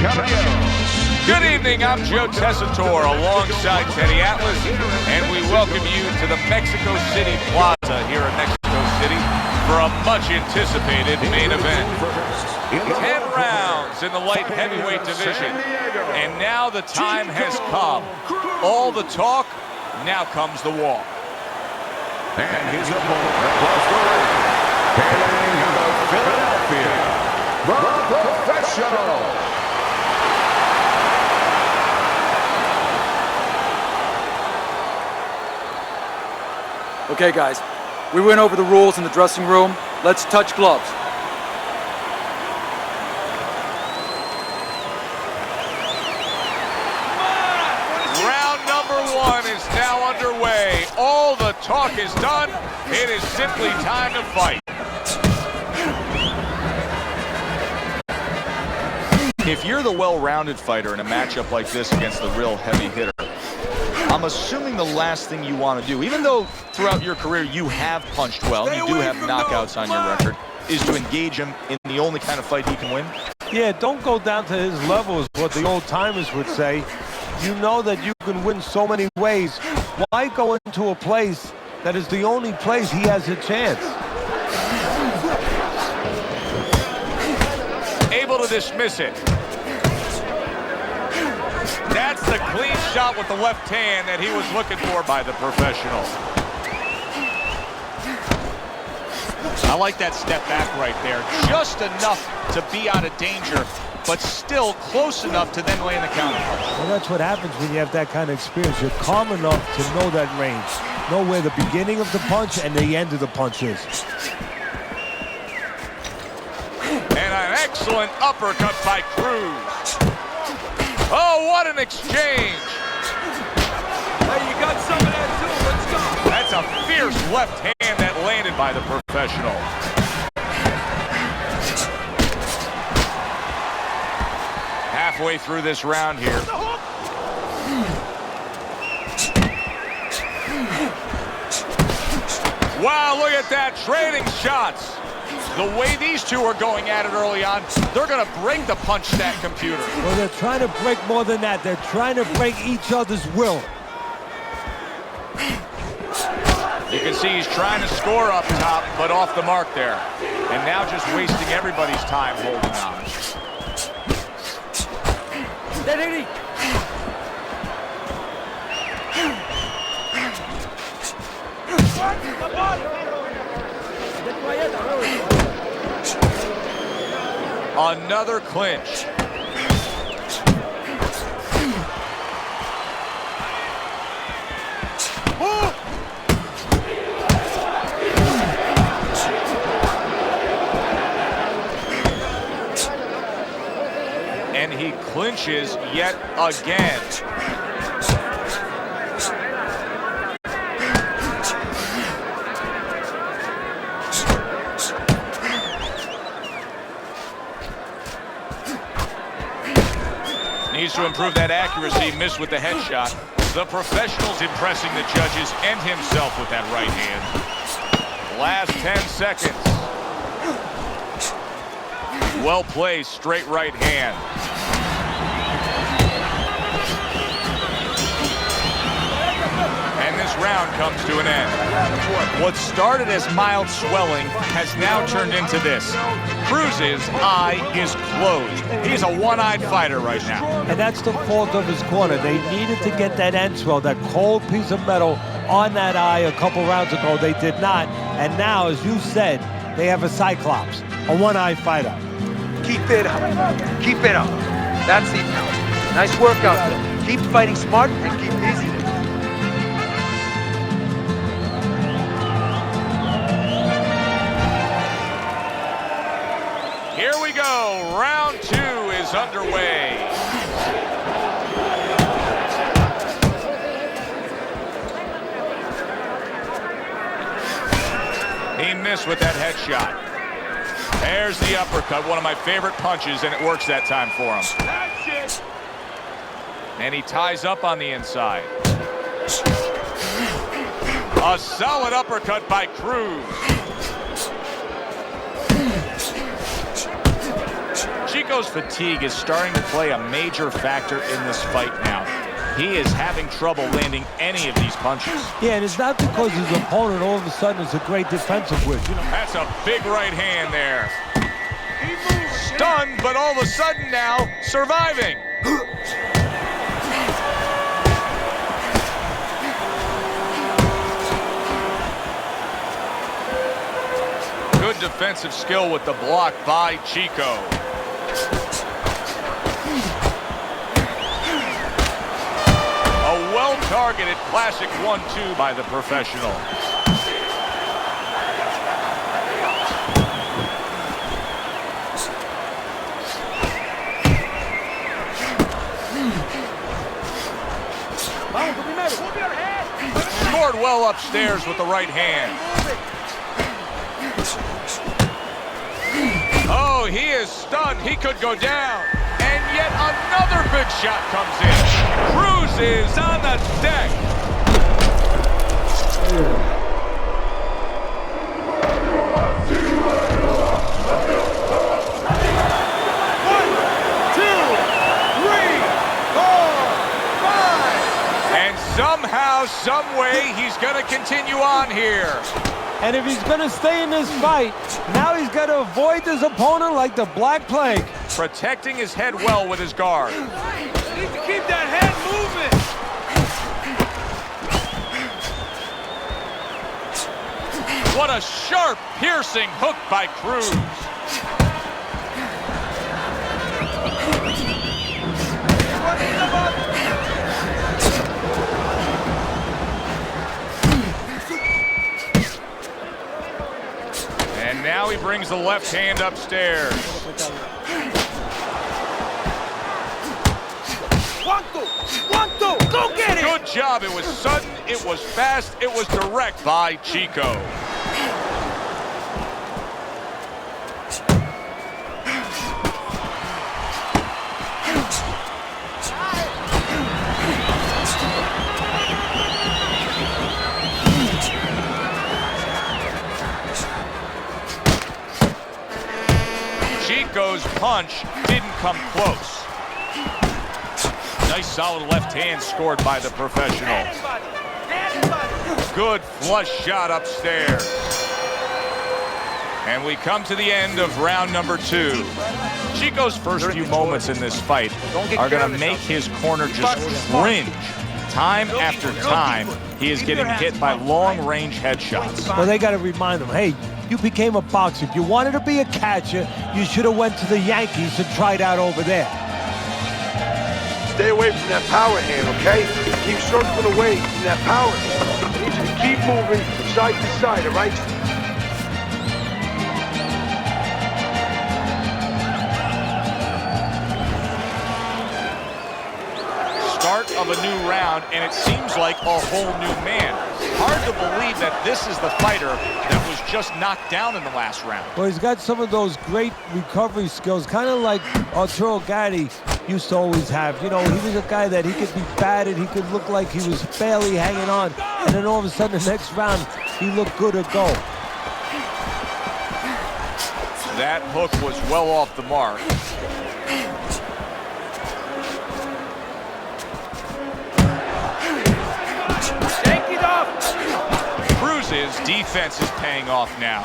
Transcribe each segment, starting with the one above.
Good evening, I'm Joe Tessitore alongside Teddy Atlas, and we welcome you to the Mexico City Plaza here in Mexico City for a much-anticipated main event. 10 rounds in the light heavyweight division, and now the time has come. All the talk, now comes the walk. And his opponent across the ring, hailing out of Philadelphia, the Professional. Okay, guys, we went over the rules in the dressing room. Let's touch gloves. Round number 1 is now underway. All the talk is done. It is simply time to fight. If you're the well-rounded fighter in a matchup like this against the real heavy hitter, I'm assuming the last thing you want to do, even though throughout your career you have punched well, and you do have knockouts on your record, is to engage him in the only kind of fight he can win? Yeah, don't go down to his level is what the old-timers would say. You know that you can win so many ways. Why go into a place that is the only place he has a chance? Able to dismiss it. That's the clean shot with the left hand that he was looking for by the Professional. I like that step back right there. Just enough to be out of danger, but still close enough to then land the counter punch. Well, that's what happens when you have that kind of experience. You're calm enough to know that range. Know where the beginning of the punch and the end of the punch is. And an excellent uppercut by Cruz. Oh, what an exchange! Hey, you got some of that too. Let's go. That's a fierce left hand that landed by the Professional. Halfway through this round here. Wow, look at that, trading shots. The way these two are going at it early on, they're going to break the punch stat computer. Well, they're trying to break more than that. They're trying to break each other's will. You can see he's trying to score up top, but off the mark there. And now just wasting everybody's time holding on. Another clinch. And he clinches yet again. Needs to improve that accuracy, missed with the headshot. The Professional's impressing the judges and himself with that right hand. Last 10 seconds. Well placed, straight right hand. And this round comes to an end. What started as mild swelling has now turned into this. Cruz's eye is closed. He's a one-eyed fighter right now. And that's the fault of his corner. They needed to get that end swell, that cold piece of metal on that eye a couple rounds ago. They did not. And now, as you said, they have a Cyclops, a one-eyed fighter. Keep it up. Keep it up. That's it. Nice work out there. Keep fighting smart and keep easy. Here we go. Round 2 is underway. He missed with that headshot. There's the uppercut, one of my favorite punches, and it works that time for him. And he ties up on the inside. A solid uppercut by Cruz. Chico's fatigue is starting to play a major factor in this fight now. He is having trouble landing any of these punches. Yeah, and it's not because his opponent all of a sudden is a great defensive whip. You know, That's a big right hand there. Stunned, but all of a sudden now surviving. Good defensive skill with the block by Chico. A well-targeted classic 1-2 by the professional. Scored well upstairs with the right hand. Oh, he is stunned. He could go down. And yet another big shot comes in. Cruz is on the deck. Somehow, some way, he's going to continue on here. and if he's going to stay in this fight, now he's got to avoid his opponent like the Black Plague. Protecting his head well with his guard. Need to keep that head moving. What a sharp, piercing hook by Cruz. And now he brings the left hand upstairs. Go get it! Good job. It was sudden, it was fast, it was direct by Chico. Chico's punch didn't come close. Nice solid left hand scored by the professional. Good flush shot upstairs. And we come to the end of round number 2. Chico's first few moments in this fight are going to make his corner just cringe. Time after time, he is getting hit by long-range headshots. Well, they got to remind him, hey, you became a boxer. If you wanted to be a catcher, you should have went to the Yankees and tried out over there. Stay away from that power hand, okay? Keep circling away from that power hand. I need you to keep moving side to side, all right? Start of a new round, and it seems like a whole new man. Hard to believe that this is the fighter that was just knocked down in the last round. Well, he's got some of those great recovery skills, kind of like Arturo Gatti used to always have. You know, he was a guy that he could be battered, he could look like he was barely hanging on, and then all of a sudden the next round, he looked good to go. That hook was well off the mark. Shake it up! Cruz's defense is paying off now.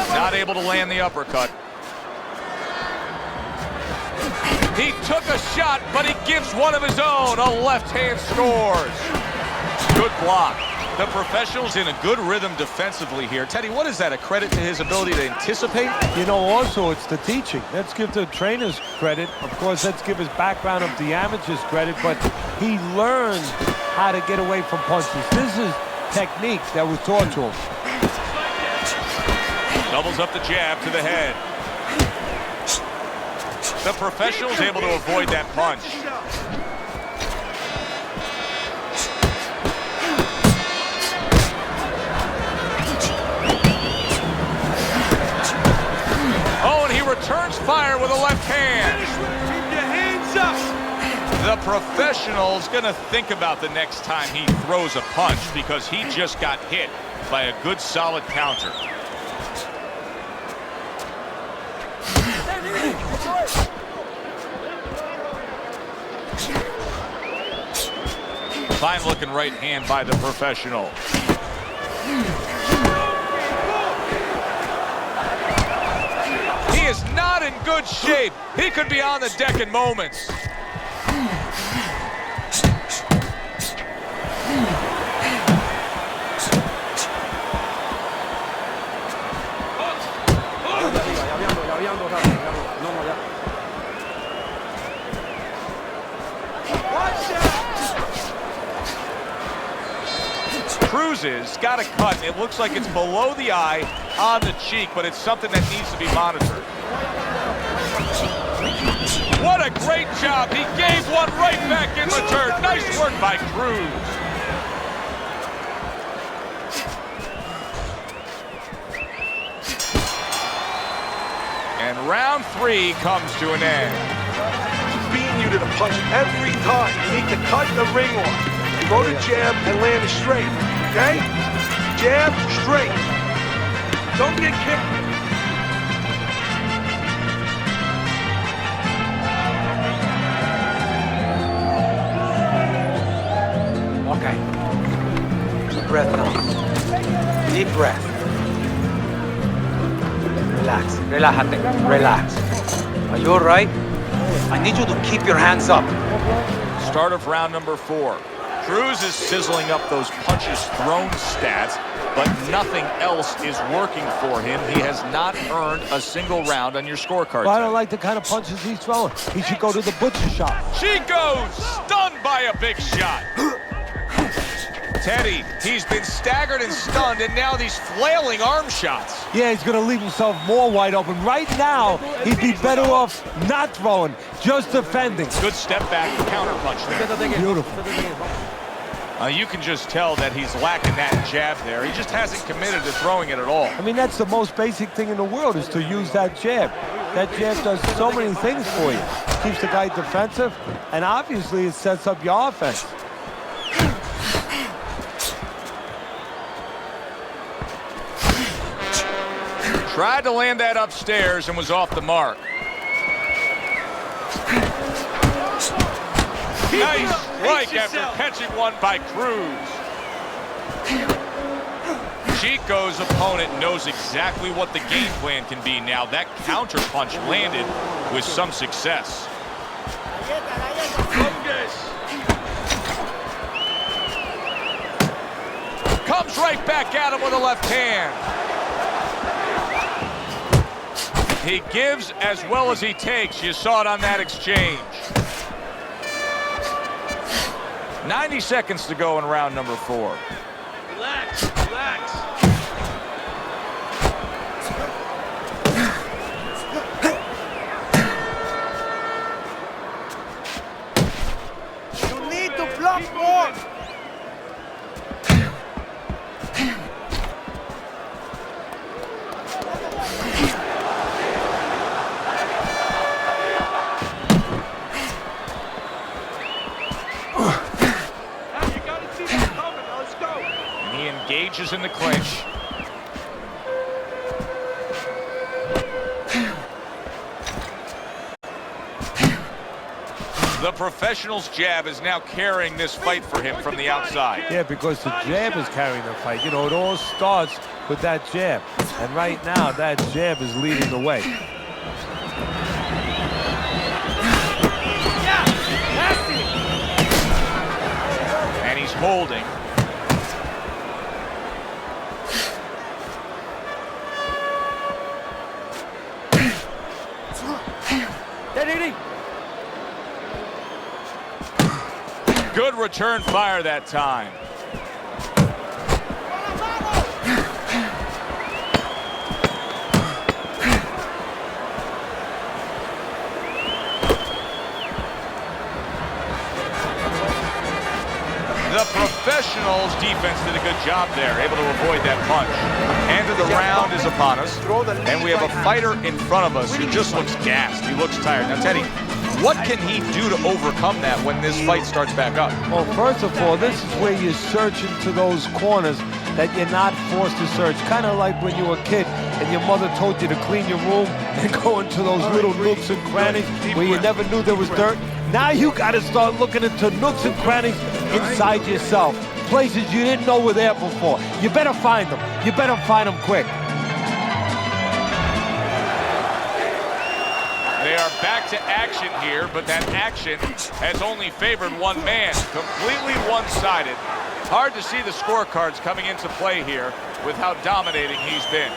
Not able to land the uppercut. He took a shot, but he gives one of his own. A left hand scores. Good block. The professional's in a good rhythm defensively here. Teddy, what is that? A credit to his ability to anticipate? You know, also, it's the teaching. Let's give the trainers credit. Of course, let's give his background of the amateurs credit, but he learned how to get away from punches. This is technique that was taught to him. Doubles up the jab to the head. The professional's able to avoid that punch. fire with a left hand. Keep your hands up. The professional's gonna think about the next time he throws a punch because he just got hit by a good solid counter. Fine looking right hand by the professional. He is not in good shape. He could be on the deck in moments. Cruz's got a cut. It looks like it's below the eye on the cheek, but it's something that needs to be monitored. What a great job. He gave one right back in return. Nice work by Cruz. And round 3 comes to an end. Beating you to the punch every time. You need to cut the ring off. Go to jab and land it straight, okay? Jab, straight. Don't get kicked. Okay. Deep breath now. Deep breath. Relax. Relájate. Relax. Are you all right? I need you to keep your hands up. Start of round number 4. Cruz is sizzling up those punches thrown stats, but nothing else is working for him. He has not earned a single round on your scorecard. Well, I don't like the kind of punches he's throwing. He should go to the butcher shop. She goes, stunned by a big shot. Teddy, he's been staggered and stunned, and now these flailing arm shots. Yeah, he's going to leave himself more wide open. Right now, he'd be better off not throwing, just defending. Good step back counter punch there. Beautiful. You can just tell that he's lacking that jab there. He just hasn't committed to throwing it at all. I mean, that's the most basic thing in the world, is to use that jab. That jab does so many things for you. Keeps the guy defensive, and obviously it sets up your offense. Tried to land that upstairs and was off the mark. Nice strike after catching one by Cruz. Chico's opponent knows exactly what the game plan can be now. That counter punch landed with some success. Comes right back at him with a left hand. He gives as well as he takes. You saw it on that exchange. 90 seconds to go in round number 4. Relax, relax. You need to block more. Engages in the clinch. The professional's jab is now carrying this fight for him from the outside. Yeah, because the jab is carrying the fight. You know, it all starts with that jab. And right now, that jab is leading the way. And he's holding. Good return fire that time. The professionals' defense did a good job there, able to avoid that punch. And to of the round is upon us, and we have a fighter in front of us who just looks gassed. He looks tired. Now, Teddy, what can he do to overcome that when this fight starts back up? Well, first of all, this is where you search into those corners that you're not forced to search. Kind of like when you were a kid and your mother told you to clean your room and go into those little nooks and crannies where you never knew there was dirt. Now you got to start looking into nooks and crannies inside yourself. Places you didn't know were there before. You better find them. You better find them quick. They are back to action here, but that action has only favored one man, completely one-sided. Hard to see the scorecards coming into play here with how dominating he's been.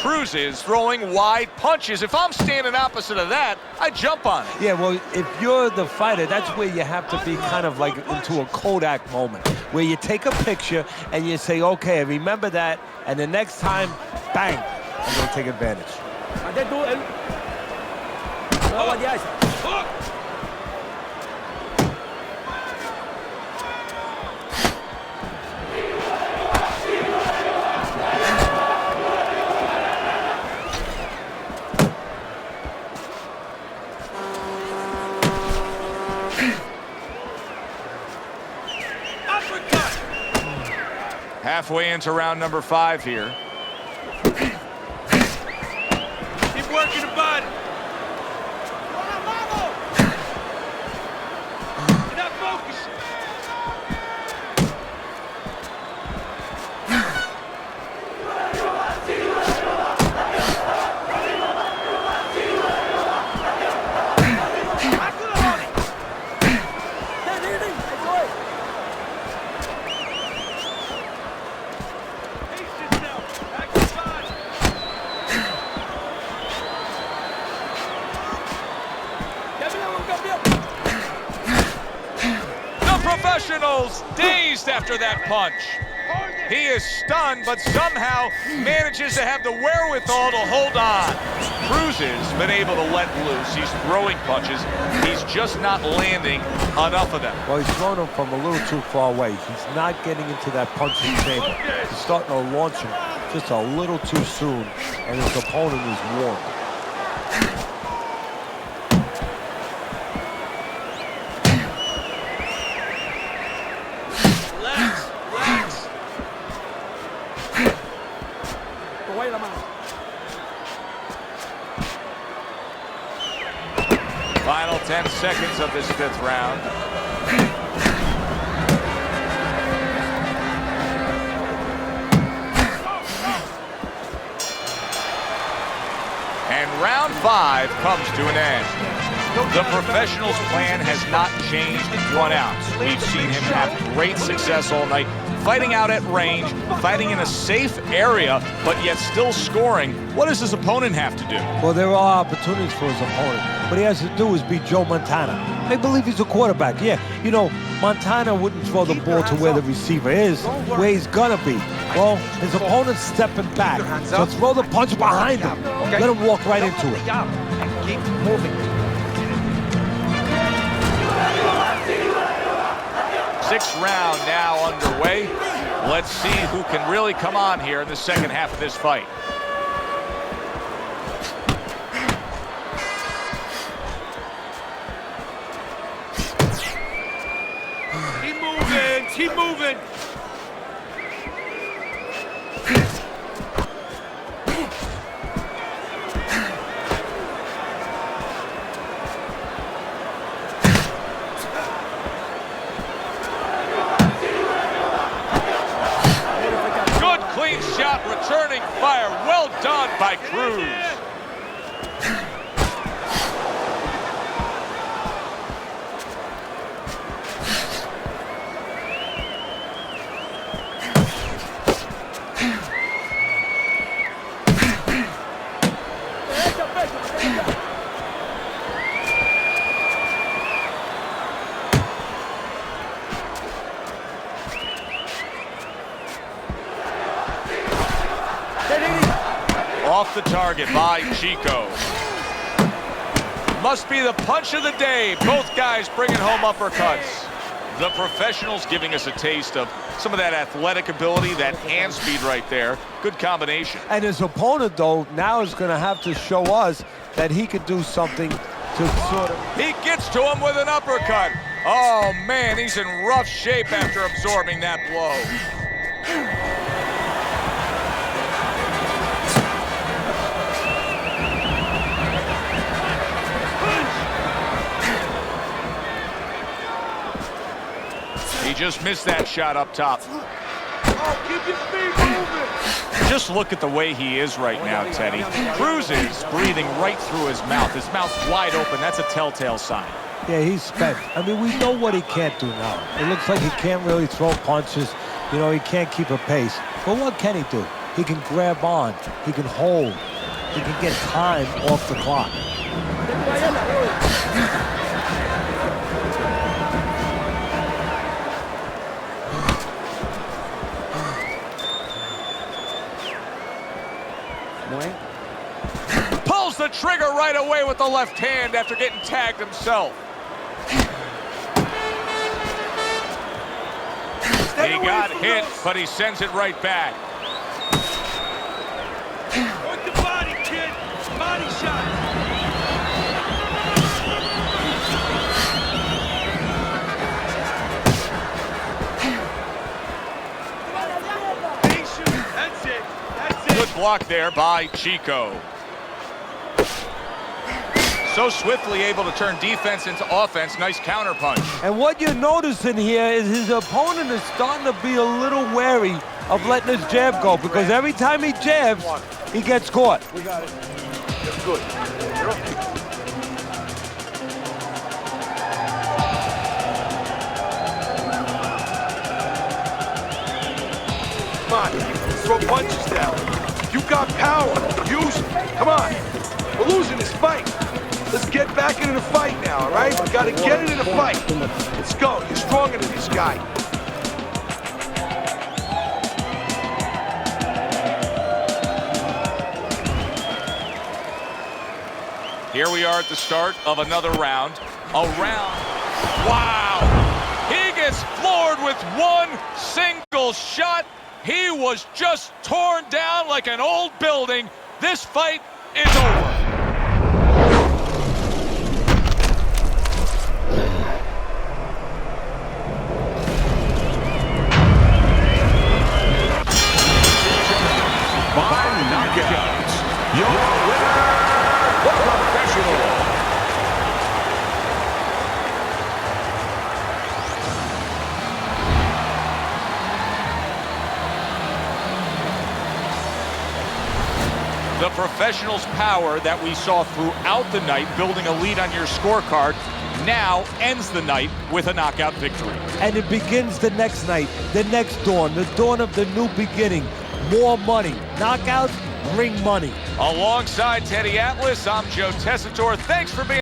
Cruz is throwing wide punches. If I'm standing opposite of that, I jump on it. Yeah, well, if you're the fighter, that's where you have to be kind of like into a Kodak moment, where you take a picture and you say, okay, remember that, and the next time, bang, I'm going to take advantage. Halfway into round number 5 here. Keep working the body. You're not focusing. Professionals dazed after that punch. He is stunned, but somehow manages to have the wherewithal to hold on. Cruz has been able to let loose. He's throwing punches. He's just not landing enough of them. Well, he's throwing them from a little too far away. He's not getting into that punching chamber. He's starting to launch him just a little too soon, and his opponent is warned. Final 10 seconds of this 5th round. And round 5 comes to an end. The professional's plan has not changed 1 ounce. We've seen him have great success all night, fighting out at range, fighting in a safe area, but yet still scoring. What does his opponent have to do? Well, there are opportunities for his opponent. What he has to do is beat Joe Montana. They believe he's a quarterback. Yeah, you know, Montana wouldn't throw the ball to where the receiver is, where he's gonna be. Well, his opponent's stepping back, so throw the punch behind him. Let him walk right into it. Keep moving. 6th round now underway. Let's see who can really come on here in the second half of this fight. Keep moving. Keep moving. Shot, returning fire. Well done by Cruz. Off the target by Chico. Must be the punch of the day. Both guys bringing home uppercuts. The professionals giving us a taste of some of that athletic ability, that hand speed right there. Good combination. And his opponent, though, now is going to have to show us that he could do something to sort of... He gets to him with an uppercut. Oh, man, he's in rough shape after absorbing that blow. He just missed that shot up top. Oh, keep your feet moving. Just look at the way he is right now, Teddy. Cruz is breathing right through his mouth. His mouth's wide open. That's a telltale sign. Yeah, he's spent. I mean, we know what he can't do now. It looks like he can't really throw punches. You know, he can't keep a pace. But what can he do? He can grab on. He can hold. He can get time off the clock. Pulls the trigger right away with the left hand after getting tagged himself. He got hit, but he sends it right back. Work the body, kid. Body shot. That's it. That's it. Good block there by Chico. So swiftly able to turn defense into offense. Nice counter punch. And what you're noticing here is his opponent is starting to be a little wary of letting his jab go, because every time he jabs, he gets caught. We got it. That's good. Come on, throw punches down. You got power. Use it. Come on. We're losing this fight. Let's get back into the fight now, all right? We gotta get into the fight. Let's go. You're stronger than this guy. Here we are at the start of another round. Wow! He gets floored with one single shot. He was just torn down like an old building. This fight is over. Your winner, the professional. The professional's power that we saw throughout the night, building a lead on your scorecard, now ends the night with a knockout victory. And it begins the next night, the next dawn, the dawn of the new beginning. More money. Knockouts bring money. Alongside Teddy Atlas, I'm Joe Tessitore. Thanks for being